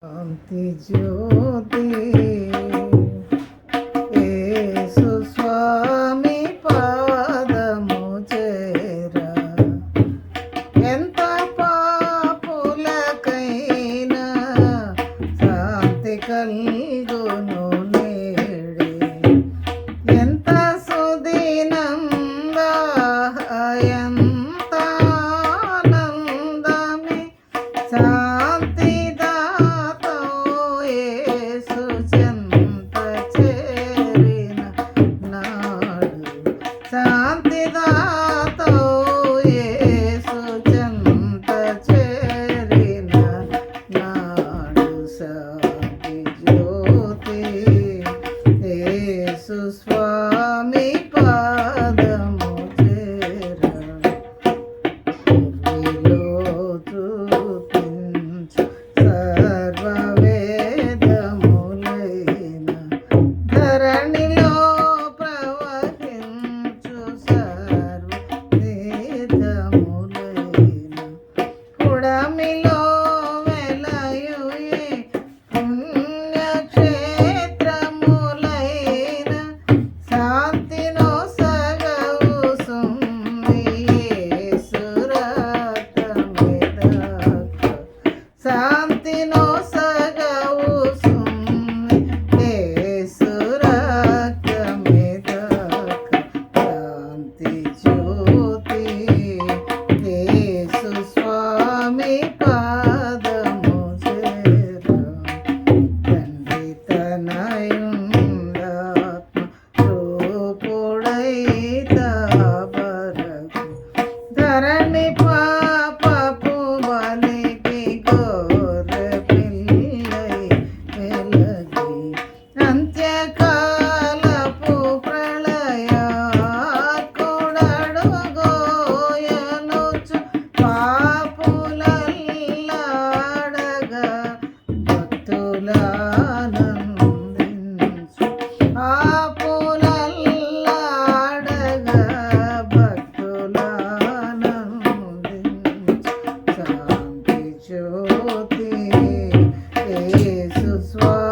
శాంతి జ్యోతి యేసు స్వామి పాదము చేరా ఎంత పాపులకైనా శాంతి కలుగును నేడే ఎంత సుదినంగా ఎంత ఆనందమే శాంతి శాంతిదాతో యేసు చెంత చేరిన నాడు శాంతి జ్యోతి యేసు స్వామి పాదము చేరా చూపించు సర్వవేదములైన ధరణిలో పుడమిలో వెలయుయే పుణ్యక్షేత్రములైన శాంతినో సగవు సుమ్మి శాంతినో సగవు సుమ్మి శాంతి జ్యోతి యేసు స్వామి పాదము చేరా తండ్రి తనయుండాత్మ రూపుడైత బరకు ధరణి పాపపు బలికి గొర్రె పిల్లై వెలగి అంత్యకాలపు ప్రళయాకుడడుగోయనుచు పాపులల్లాడగా భక్తులానందించు పాపులల్లాడగా భక్తులానందించు శాంతి జ్యోతి యేసు స్వామి